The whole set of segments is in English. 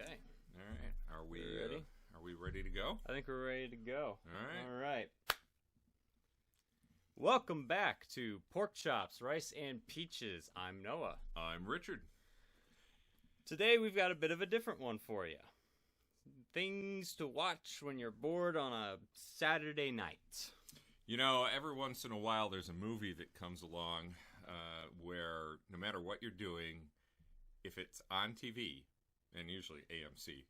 Okay. All right. Are we ready? Are we ready to go? I think we're ready to go. All right. All right. Welcome back to Pork Chops, Rice, and Peaches. I'm Noah. I'm Richard. Today we've got a bit of a different one for you. Things to watch when you're bored on a Saturday night. You know, every once in a while there's a movie that comes along where no matter what you're doing, if it's on TV, and usually AMC,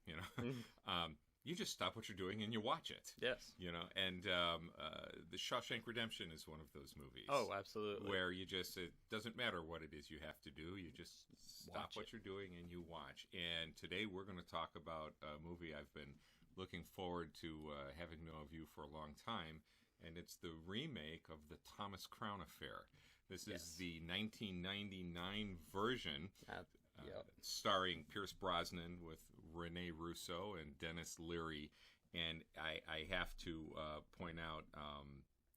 you just stop what you're doing and you watch it. Yes. You know, and The Shawshank Redemption is one of those movies. Oh, absolutely. Where you just, it doesn't matter what it is you have to do, you just stop what you're doing and you watch. And today we're going to talk about a movie I've been looking forward to having known of you for a long time, and it's the remake of the Thomas Crown Affair. This is the 1999 version. Starring Pierce Brosnan with Rene Russo and Dennis Leary. And I have to point out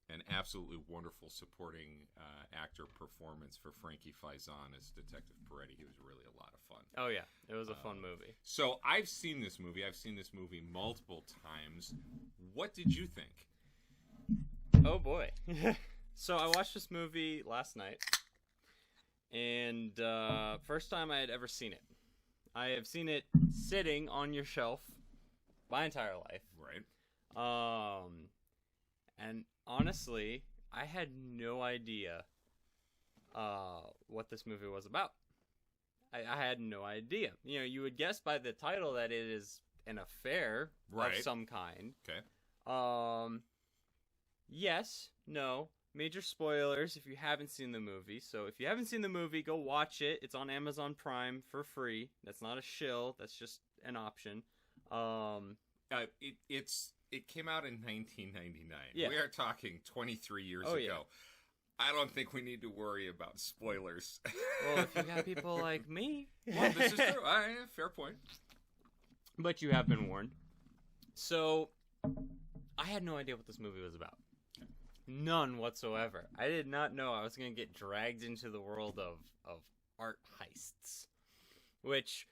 an absolutely wonderful supporting actor performance for Frankie Faison as Detective Peretti. He was really a lot of fun. Oh, yeah. It was a fun movie. So I've seen this movie. I've seen this movie multiple times. What did you think? Oh, boy. So I watched this movie last night. And first time I had ever seen it. I have seen it sitting on your shelf my entire life. Right. And honestly, I had no idea what this movie was about. I had no idea. You know, you would guess by the title that it is an affair of some kind. Okay. Yes, no. Major spoilers if you haven't seen the movie. So if you haven't seen the movie, go watch it. It's on Amazon Prime for free. That's not a shill. That's just an option. It came out in 1999. Yeah. We are talking 23 years ago. Yeah. I don't think we need to worry about spoilers. Well, if you got people like me. Well, this is true. Fair point. But you have been warned. So I had no idea what this movie was about. None whatsoever. I did not know I was going to get dragged into the world of art heists. Which,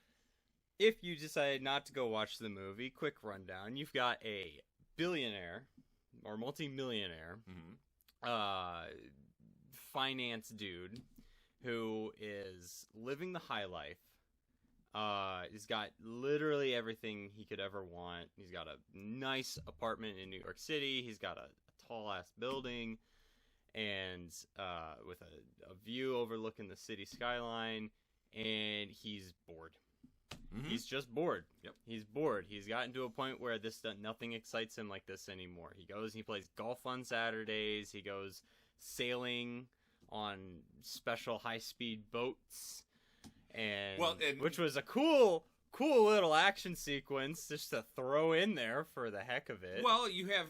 if you decide not to go watch the movie, quick rundown, you've got a billionaire or multi-millionaire finance dude who is living the high life. He's got literally everything he could ever want. He's got a nice apartment in New York City. He's got a tall-ass building, and with a view overlooking the city skyline, and he's bored. Mm-hmm. He's just bored. Yep. He's bored. He's gotten to a point where nothing excites him like this anymore. He goes and he plays golf on Saturdays. He goes sailing on special high-speed boats, and which was a cool little action sequence just to throw in there for the heck of it. Well, you have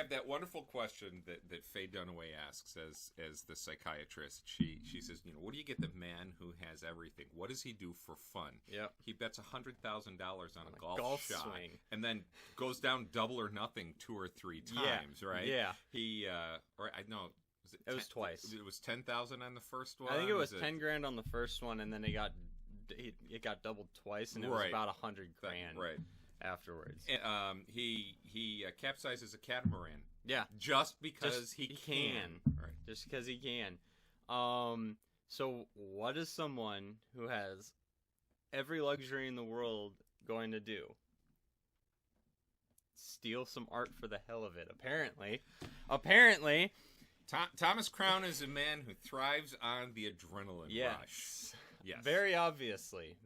that wonderful question that Faye Dunaway asks as the psychiatrist. She says, what do you get the man who has everything? What does he do for fun? Yep. He bets $100,000 on a golf shot swing, and then goes down double or nothing 2 or 3 times. Right? Yeah. He it was twice. It was 10,000 on the first one. I think it was 10 grand on the first one, and then it got doubled twice, and it was about $100,000 afterwards. He capsizes a catamaran. Yeah, just because he can. Right. Just because he can. So what is someone who has every luxury in the world going to do? Steal some art for the hell of it. Apparently. Thomas Crown is a man who thrives on the adrenaline rush. Yes. Very obviously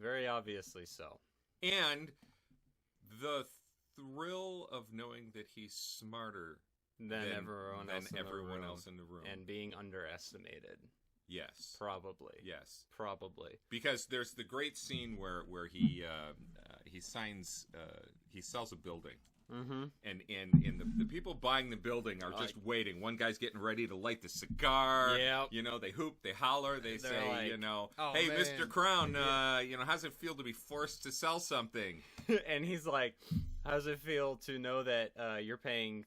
so. And the thrill of knowing that he's smarter than everyone else in the room. And being underestimated. Yes. Probably. Yes. Probably. Because there's the great scene where he sells a building. Mm-hmm. And the people buying the building are just waiting. One guy's getting ready to light the cigar. Yeah. They hoop, they holler, they're say, oh, hey, man. Mr. Crown, how's it feel to be forced to sell something? And he's like, how's it feel to know that you're paying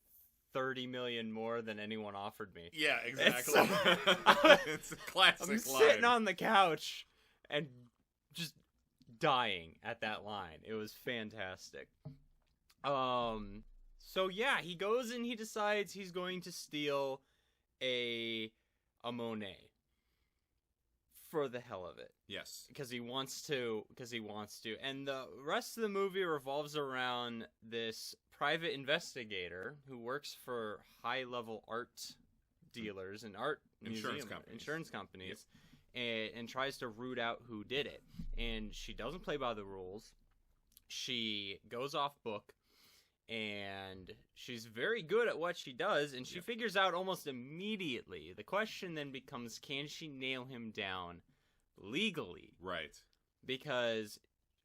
$30 million more than anyone offered me? Yeah, exactly. It's a classic I'm line. sitting on the couch and just dying at that line. It was fantastic. So yeah, he goes and he decides he's going to steal a Monet for the hell of it. Yes. Because he wants to. And the rest of the movie revolves around this private investigator who works for high-level art dealers and art insurance companies, yep. and tries to root out who did it. And she doesn't play by the rules. She goes off book, and she's very good at what she does, and she yep. figures out almost immediately. The question then becomes, can she nail him down legally? Right. Because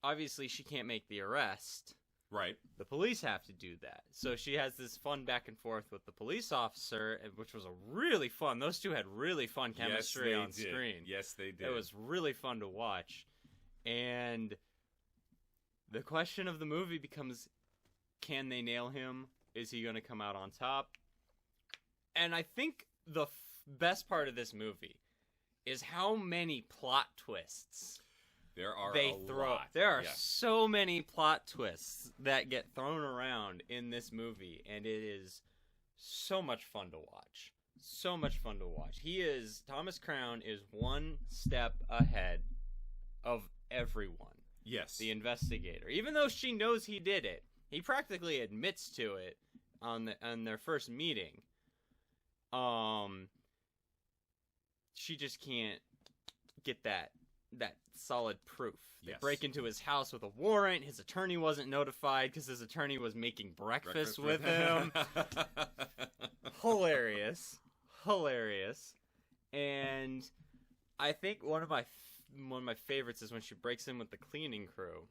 obviously she can't make the arrest. Right. The police have to do that. So she has this fun back and forth with the police officer, which was really fun. Those two had really fun chemistry on screen. Yes, they did. It was really fun to watch. And the question of the movie becomes, can they nail him? Is he going to come out on top? And I think the best part of this movie is how many plot twists there are. Lot. There are so many plot twists that get thrown around in this movie, and it is so much fun to watch. So much fun to watch. Thomas Crown is one step ahead of everyone. Yes. The investigator. Even though she knows he did it, he practically admits to it on their first meeting. She just can't get that solid proof. They break into his house with a warrant. His attorney wasn't notified because his attorney was making breakfast with him. Hilarious. And I think one of my favorites is when she breaks in with the cleaning crew.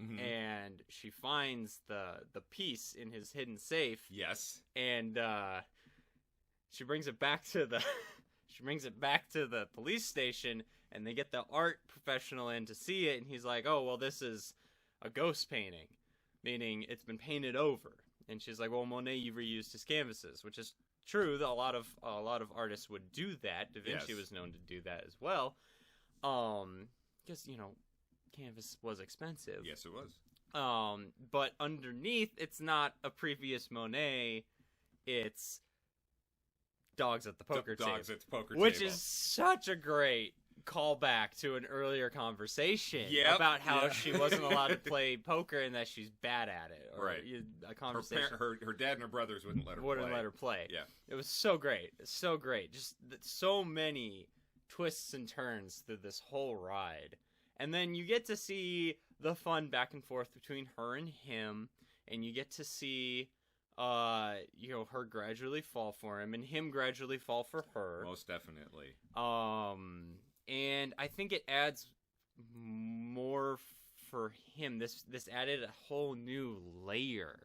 Mm-hmm. And she finds the piece in his hidden safe. Yes. And she brings it back to the police station, and they get the art professional in to see it, and he's like, "Oh, well, this is a ghost painting, meaning it's been painted over." And she's like, "Well, Monet reused his canvases," which is true. That a lot of artists would do that. Da Vinci was known to do that as well, because canvas was expensive. Yes, it was. But underneath, it's not a previous Monet. It's Dogs at the Poker Table. Dogs at the Poker Which Table. is such a great callback to an earlier conversation about how she wasn't allowed to play poker and that she's bad at it. Or right. A conversation. Her dad and her brothers wouldn't let her play. Yeah. It was so great. So great. Just so many twists and turns through this whole ride. And then you get to see the fun back and forth between her and him, and you get to see her gradually fall for him and him gradually fall for her. Most definitely. And I think it adds more for him. This added a whole new layer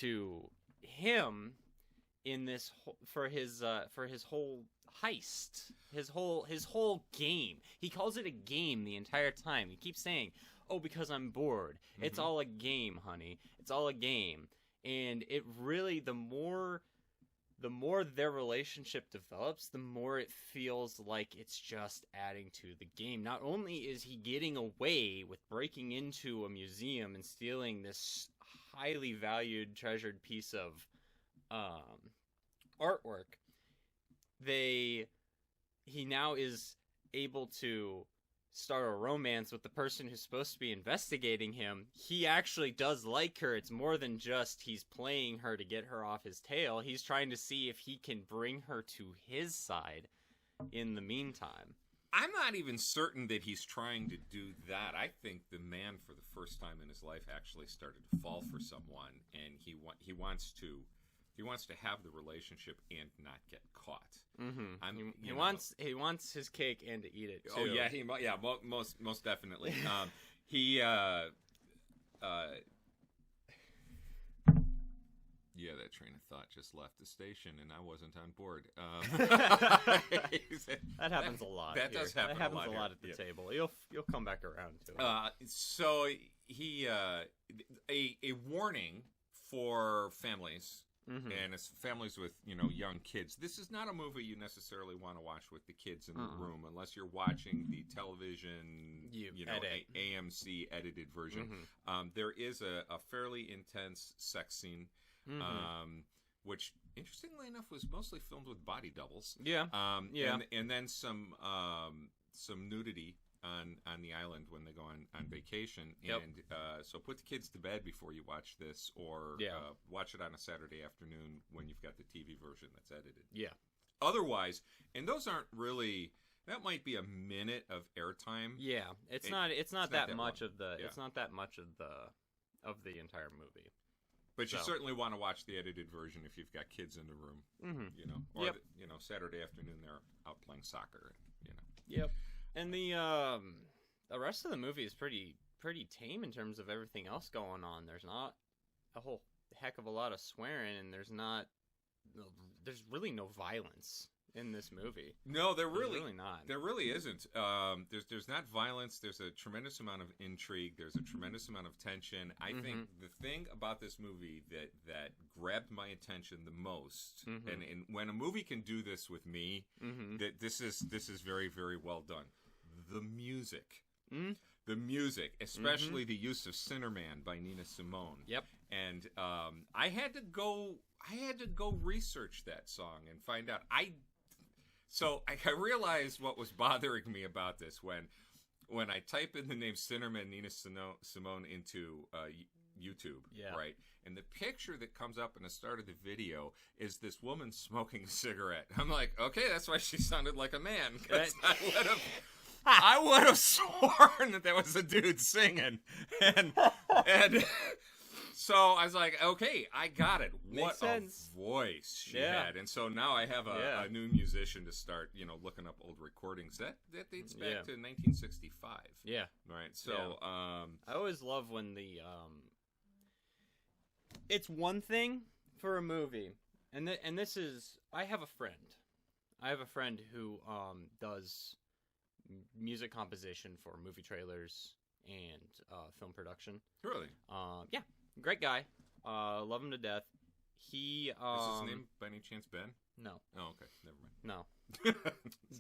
to him in this for his whole heist, his whole game. He calls it a game the entire time. He keeps saying, "Oh, because I'm bored. Mm-hmm. It's all a game, honey. It's all a game." And it really, the more their relationship develops, the more it feels like it's just adding to the game. Not only is he getting away with breaking into a museum and stealing this highly valued, treasured piece of artwork, he now is able to start a romance with the person who's supposed to be investigating him. He actually does like her. It's more than just he's playing her to get her off his tail. He's trying to see if he can bring her to his side in the meantime. I'm not even certain that he's trying to do that. I think the man, for the first time in his life, actually started to fall for someone, and he wants to have the relationship and not get caught. Mm-hmm. He wants his cake and to eat it too. Oh yeah, most definitely. That train of thought just left the station, and I wasn't on board. That happens a lot. That does happen. That happens a lot at the table. You'll come back around to it. So he a warning for families and it's families with young kids. This is not a movie you necessarily want to watch with the kids in the room, unless you're watching the television, AMC edited version. There is a fairly intense sex scene, which, interestingly enough, was mostly filmed with body doubles. And then some nudity on the island when they go on vacation. And so put the kids to bed before you watch this, or watch it on a Saturday afternoon when you've got the TV version that's edited. Otherwise, and those aren't really, that might be a minute of airtime. It's not that much of the it's not that much of the entire movie. But you certainly want to watch the edited version if you've got kids in the room, or Saturday afternoon they're out playing soccer, And the rest of the movie is pretty tame in terms of everything else going on. There's not a whole heck of a lot of swearing, and there's really no violence in this movie. No, there's really not. There really isn't. There's not violence. There's a tremendous amount of intrigue. There's a tremendous amount of tension. I think the thing about this movie that grabbed my attention the most, and when a movie can do this with me, that this is very, very well done. The music. The music, especially the use of Sinnerman by Nina Simone. And I had to go research that song and find out. So I realized what was bothering me about this when I type in the name Sinnerman Nina Simone into YouTube, right? And the picture that comes up in the start of the video is this woman smoking a cigarette. I'm like, okay, that's why she sounded like a man. 'Cause I would have sworn that was a dude singing, and so I was like, okay, I got it. What a voice she had. And so now I have a new musician to start, looking up old recordings. That dates back to 1965. Right. So I always love when it's one thing for a movie, and this is, I have a friend who does music composition for movie trailers and film production. Really? Great guy. Love him to death. He is his name by any chance Ben? No. Oh, okay. Never mind. No.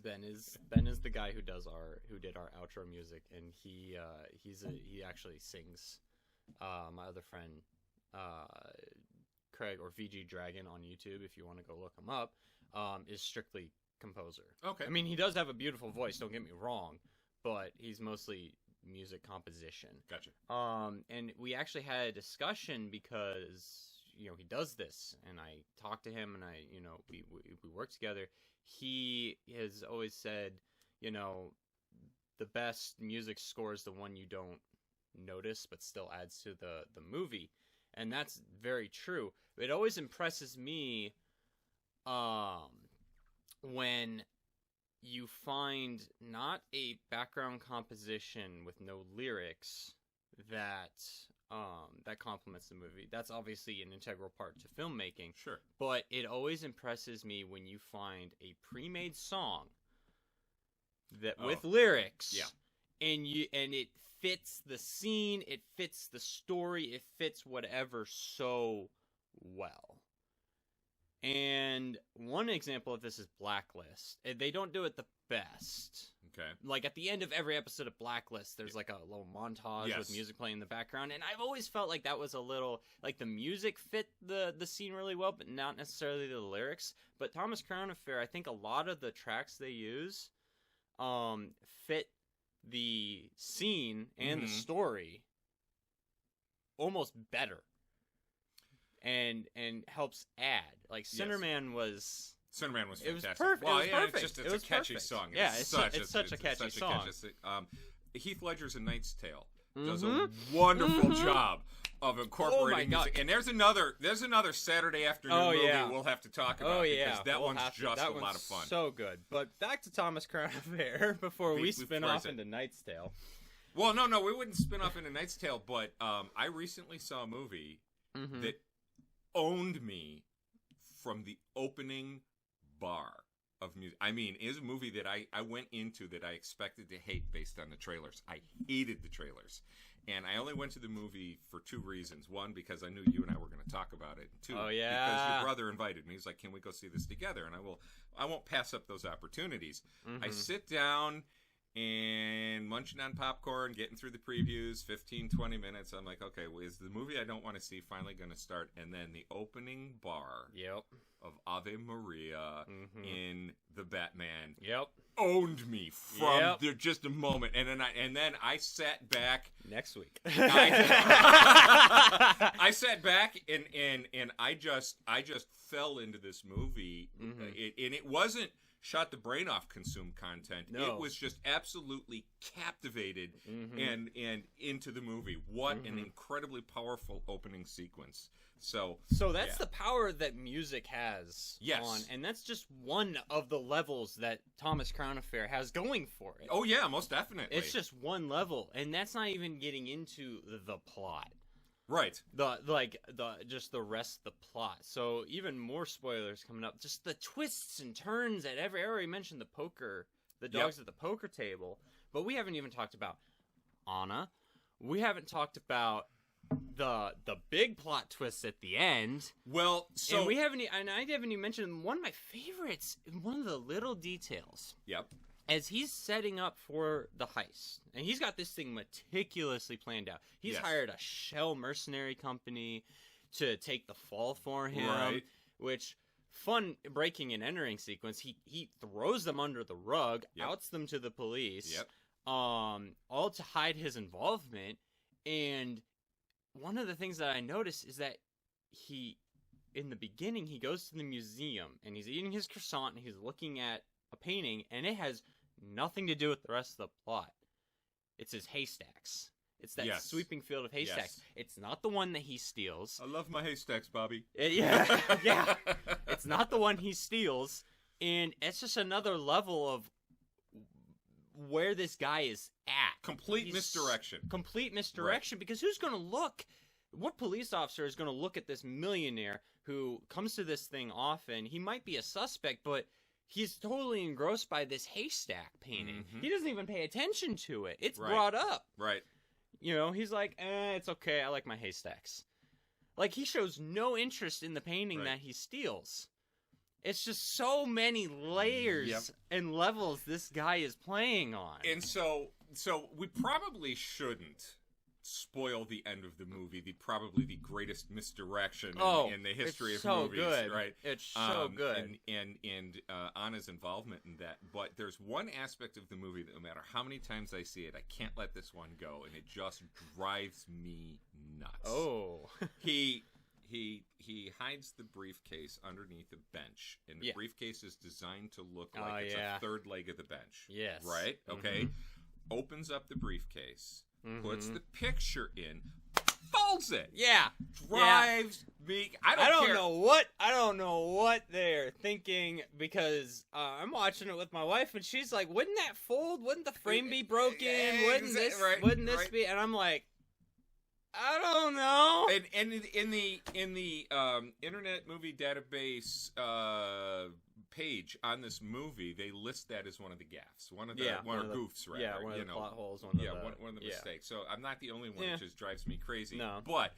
Ben is the guy who did our outro music, and he actually sings. My other friend Craig, or VG Dragon on YouTube, if you want to go look him up, is strictly composer. Okay. I mean, he does have a beautiful voice, don't get me wrong, but he's mostly music composition. Gotcha. And we actually had a discussion because, he does this, and I talked to him, and we work together. He has always said, the best music score is the one you don't notice but still adds to the movie. And that's very true. It always impresses me when you find not a background composition with no lyrics that complements the movie. That's obviously an integral part to filmmaking. Sure. But it always impresses me when you find a pre-made song with lyrics. Yeah. And it fits the scene, it fits the story, it fits whatever so well. And one example of this is Blacklist. They don't do it the best. Okay. Like, at the end of every episode of Blacklist, there's like a little montage with music playing in the background. And I've always felt like that was a little, like, the music fit the scene really well, but not necessarily the lyrics. But Thomas Crown Affair, I think a lot of the tracks they use fit the scene and the story almost better. And helps add. Like, Sinnerman was fantastic. It was perfect. Well, it was perfect. It's a catchy song. It's such a catchy song. Heath Ledger's A Knight's Tale does a wonderful job of incorporating music. And there's another Saturday afternoon movie we'll have to talk about because that one's just a lot of fun. So good. But back to Thomas Crown Affair before we spin off into Knight's Tale. Well, no, we wouldn't spin off into Knight's Tale, but I recently saw a movie that owned me from the opening bar of music. I mean, it was a movie that I went into that I expected to hate based on the trailers. I hated the trailers. And I only went to the movie for two reasons. One, because I knew you and I were going to talk about it. Two, Oh, yeah. because your brother invited me. He's like, can we go see this together? And I won't pass up those opportunities. Mm-hmm. I sit down and munching on popcorn, getting through the previews, 15, 20 minutes. I'm like, okay, well, is the movie I don't want to see finally going to start? And then the opening bar Yep. of Ave Maria in the Batman Yep. owned me from there just a moment. And then I sat back Next week. I sat back and I just fell into this movie. It wasn't shot the brain off consume content. No. It was just absolutely captivated and into the movie. What an incredibly powerful opening sequence. So that's the power that music has on, and that's just one of the levels that Thomas Crown Affair has going for it. Oh yeah, most definitely. It's just one level, and that's not even getting into the plot. Right. The rest of the plot. So even more spoilers coming up. Just the twists and turns at every. I already mentioned the dogs at the poker table, but we haven't even talked about Anna. We haven't talked about the big plot twists at the end. Well, so and I haven't even mentioned one of my favorites. One of the little details. Yep. As he's setting up for the heist, and he's got this thing meticulously planned out. He's hired a shell mercenary company to take the fall for him, which, fun breaking and entering sequence, he throws them under the rug, outs them to the police, all to hide his involvement. And one of the things that I noticed is that in the beginning, he goes to the museum, and he's eating his croissant, and he's looking at a painting, and it has nothing to do with the rest of the plot. It's his haystacks. It's that sweeping field of haystacks. Yes. It's not the one that he steals. I love my haystacks, Bobby. Yeah. It's not the one he steals, and it's just another level of where this guy is at. Complete misdirection. Because who's going to look? What police officer is going to look at this millionaire who comes to this thing often? He might be a suspect, but he's totally engrossed by this haystack painting. He doesn't even pay attention to it. It's brought up. Right. You know, he's like, it's okay. I like my haystacks. Like, he shows no interest in the painting that he steals. It's just so many layers and levels this guy is playing on. And so we probably shouldn't spoil the end of the movie, probably the greatest misdirection in the history of movies. Good. Right? It's so good. And Anna's involvement in that. But there's one aspect of the movie that no matter how many times I see it, I can't let this one go, and it just drives me nuts. Oh. He hides the briefcase underneath a bench, and the briefcase is designed to look like it's a third leg of the bench. Yes. Right? Okay. Opens up the briefcase, puts the picture in, folds it. Yeah. Drives me. I don't know what they're thinking, because I'm watching it with my wife, and she's like, "Wouldn't that fold? Wouldn't the frame be broken? Wouldn't this be?" And I'm like, I don't know. And in the Internet Movie Database page on this movie, they list that as one of the gaffes, one of the goofs, rather. Yeah, one of the plot holes. One of the mistakes. So I'm not the only one, which just drives me crazy. No. But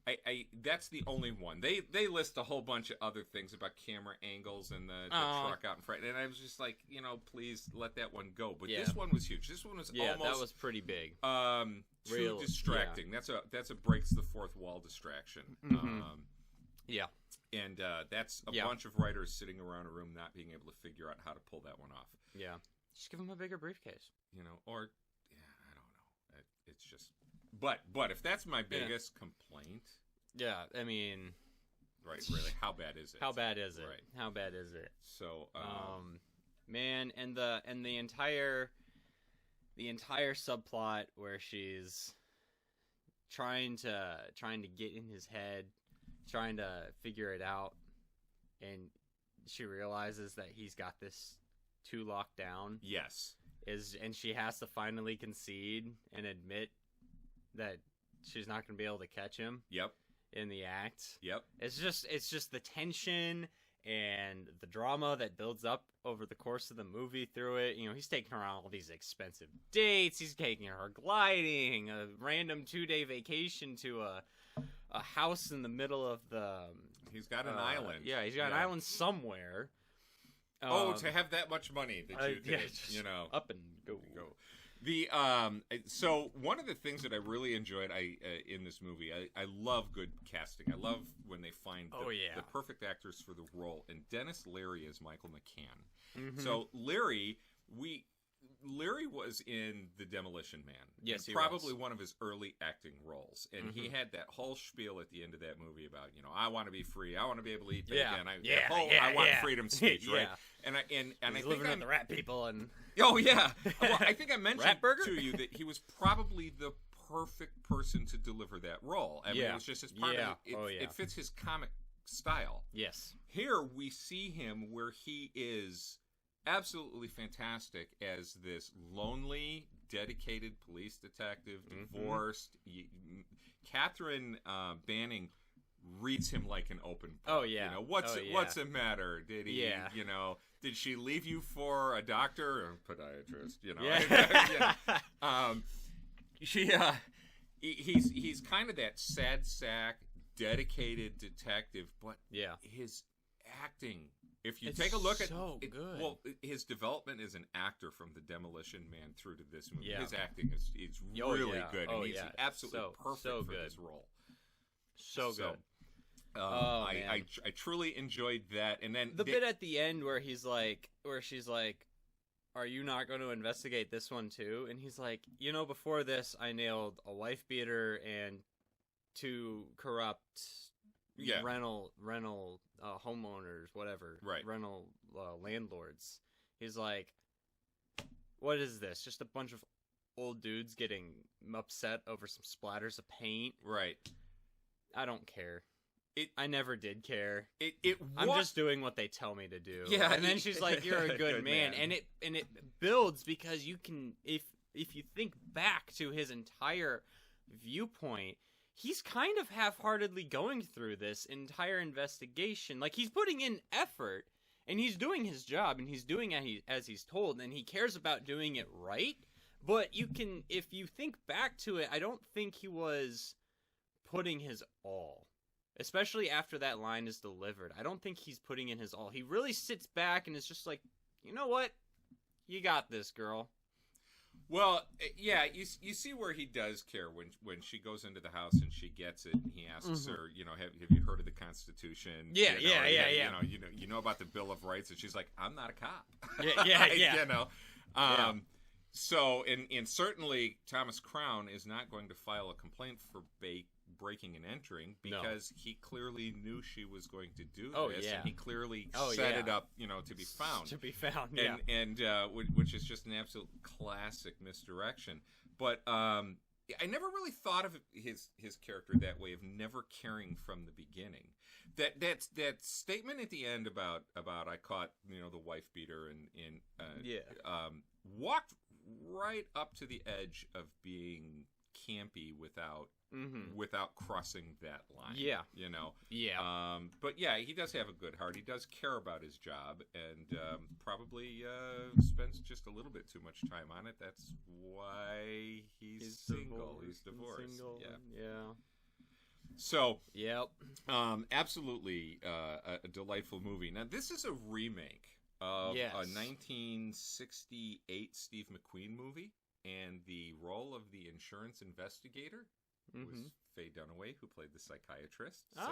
I that's the only one. They list a whole bunch of other things about camera angles and the truck out in front, and I was just like, please let that one go. But this one was huge. This one was almost that was pretty big. Too distracting. That's a breaks the fourth wall distraction. And that's a bunch of writers sitting around a room not being able to figure out how to pull that one off. Yeah, just give them a bigger briefcase. Or I don't know. It's just, but if that's my biggest complaint, I mean, right, really, how bad is it? How bad is it? Right. How bad is it? So, man, and the entire subplot where she's trying to get in his head, trying to figure it out, and she realizes that he's got this too locked down. Yes. And she has to finally concede and admit that she's not going to be able to catch him. Yep. In the act. Yep. It's just the tension and the drama that builds up over the course of the movie through it. You know, he's taking her on all these expensive dates. He's taking her gliding, a random 2-day vacation to a house in the middle of the... He's got an island. Yeah, he's got an island somewhere. To have that much money that you could, you know, up and go. The so one of the things that I really enjoyed in this movie, I love good casting. I love when they find the perfect actors for the role, and Dennis Leary is Michael McCann. Mm-hmm. So Leary was in The Demolition Man. Yes, he probably was. one of his early acting roles, and Mm-hmm. he had that whole spiel at the end of that movie about, you know, I want to be free, I want to be able to eat Yeah. bacon, Yeah. I want freedom speech, right? Yeah. And I He's think living with the rat people and... Oh yeah, well I think I mentioned Rat burger? to you that he was probably the perfect person to deliver that role. I mean, it was just as part of it. It fits his comic style. Yes. Here we see him where he is absolutely fantastic as this lonely, dedicated police detective, divorced. Catherine Banning reads him like an open book. Oh yeah. You know, what's the matter? Did he? Yeah. You know, did she leave you for a doctor or a podiatrist? You know. Yeah. He's kind of that sad sack, dedicated detective, but his acting. If you take a look at good. Well, his development as an actor from The Demolition Man through to this movie, Yeah. his acting is really good, and he's absolutely perfect for this role. So good. I truly enjoyed that, and then the bit at the end where she's like, "Are you not going to investigate this one too?" And he's like, "You know, before this, I nailed a wife beater and 2 corrupt rental homeowners, whatever, rental landlords." He's like, "What is this? Just a bunch of old dudes getting upset over some splatters of paint?" Right. I don't care. I never did care. I'm just doing what they tell me to do. Yeah, and then she's like, "You're a good man," and it builds because you can if you think back to his entire viewpoint, he's kind of half-heartedly going through this entire investigation. Like, he's putting in effort, and he's doing his job, and he's doing as he's told, and he cares about doing it right. But you can, if you think back to it, I don't think he was putting his all. Especially after that line is delivered. I don't think he's putting in his all. He really sits back and is just like, "You know what? You got this, girl." Well, yeah, you see where he does care when she goes into the house and she gets it, and he asks her, you know, have you heard of the Constitution? Yeah. You know about the Bill of Rights, and she's like, "I'm not a cop." Yeah. You know, so and certainly Thomas Crown is not going to file a complaint for breaking and entering because he clearly knew she was going to do this, and he clearly set it up, you know, to be found. And which is just an absolute classic misdirection. But I never really thought of his character that way, of never caring from the beginning. That statement at the end about I caught, you know, the wife beater and walked right up to the edge of being campy without crossing that line. You know. But yeah, he does have a good heart. He does care about his job, and probably spends just a little bit too much time on it. That's why he's single. He's divorced. Yeah. So, absolutely a delightful movie. Now, this is a remake of a 1968 Steve McQueen movie, and the role of the insurance investigator was Faye Dunaway, who played the psychiatrist. So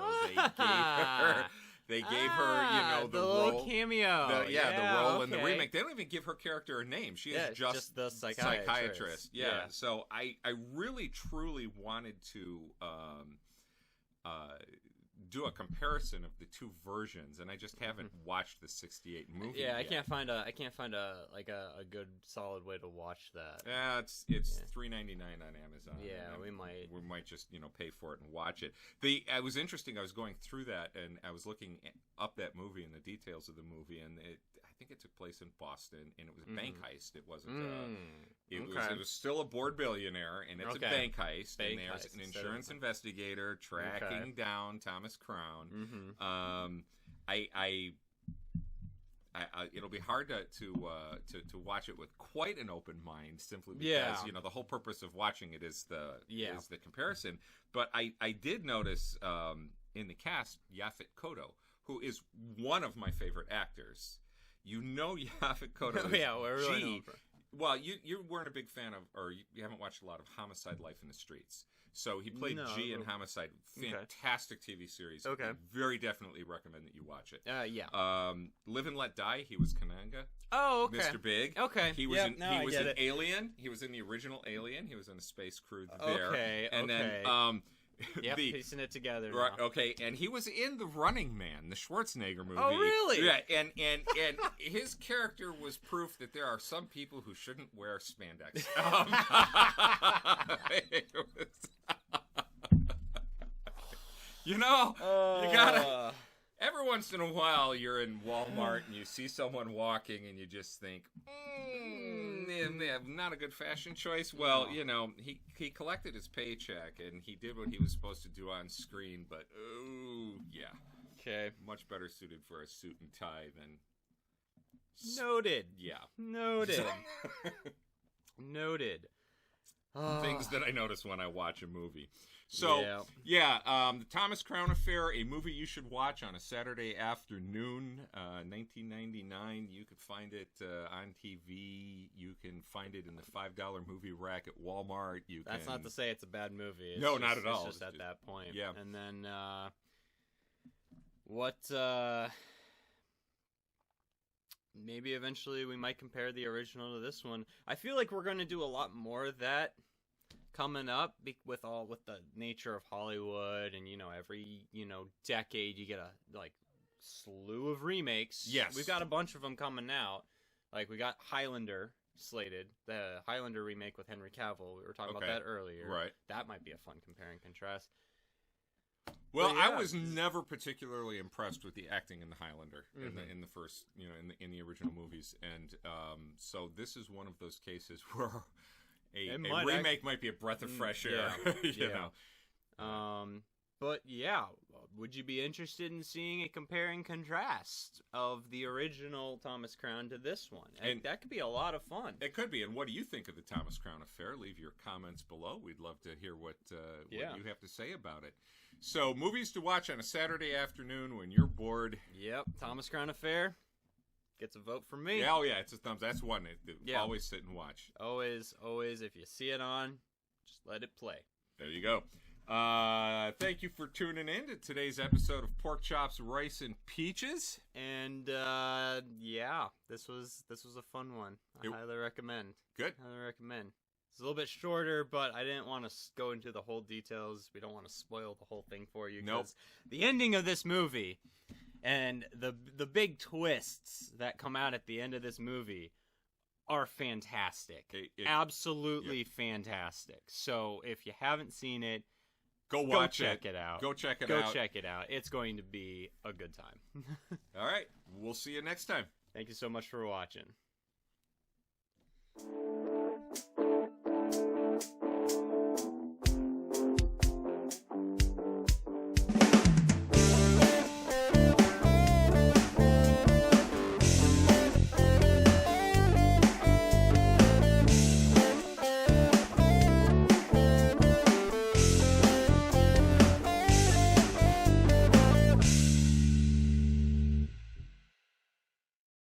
they gave her, you know, the role, little cameo. The role in the remake. They don't even give her character a name. She is just the psychiatrist. Yeah. So I really truly wanted to do a comparison of the two versions, and I just haven't watched the '68 movie. Yeah, yet. I can't find a good solid way to watch that. Yeah, it's $3.99 on Amazon. Yeah, we might just, you know, pay for it and watch it. It was interesting. I was going through that, and I was looking up that movie and the details of the movie, and I think it took place in Boston, and it was a bank heist. It wasn't. It was still a bored billionaire, and it's a bank heist. And there's an insurance investigator tracking down Thomas Crown. it'll be hard to watch it with quite an open mind, simply because the whole purpose of watching it is the comparison. But I did notice in the cast Yaphet Kotto, who is one of my favorite actors. Yaphet Kotto is we're really well, you weren't a big fan of, or you haven't watched a lot of Homicide: Life in the Streets. So he played G in Homicide. Fantastic TV series. Okay. I very definitely recommend that you watch it. Yeah. Live and Let Die. He was Kananga. Oh, okay. Mr. Big. Okay. He was an Alien. He was in the original Alien. He was in a space crew there. Okay. And then yep, piecing it together now. Right, okay, and he was in The Running Man, the Schwarzenegger movie. Oh, really? Yeah, and his character was proof that there are some people who shouldn't wear spandex. You gotta... Every once in a while, you're in Walmart and you see someone walking and you just think, not a good fashion choice. Well, he collected his paycheck and he did what he was supposed to do on screen, but, okay, much better suited for a suit and tie than... Noted. Yeah. Noted. Noted. Things that I notice when I watch a movie. So, the Thomas Crown Affair, a movie you should watch on a Saturday afternoon, 1999. You could find it on TV. You can find it in the $5 movie rack at Walmart. That's not to say it's a bad movie. No, not at all. It's just at that point. Yeah. And then, maybe eventually we might compare the original to this one. I feel like we're going to do a lot more of that coming up with the nature of Hollywood, and every decade you get a slew of remakes. Yes, we've got a bunch of them coming out. Like we got Highlander slated, the Highlander remake with Henry Cavill. We were talking about that earlier. Right, that might be a fun compare and contrast. Well, I was never particularly impressed with the acting in the Highlander in the first, in the original movies, and so this is one of those cases where a remake might be a breath of fresh air. But would you be interested in seeing a compare and contrast of the original Thomas Crown to this one? And that could be a lot of fun. It could be. And what do you think of the Thomas Crown Affair? Leave your comments below. We'd love to hear what you have to say about it. So, movies to watch on a Saturday afternoon when you're bored. Yep, Thomas Crown Affair gets a vote from me. Yeah, it's a thumbs. That's one. Always sit and watch. Always. If you see it on, just let it play. There you go. Thank you for tuning in to today's episode of Pork Chops, Rice, and Peaches. And this was a fun one. I highly recommend. Good. Highly recommend. It's a little bit shorter, but I didn't want to go into the whole details. We don't want to spoil the whole thing for you. Nope. The ending of this movie and the big twists that come out at the end of this movie are fantastic. Absolutely fantastic. So if you haven't seen it, go check it out. Go check it out. Go check it out. It's going to be a good time. All right. We'll see you next time. Thank you so much for watching.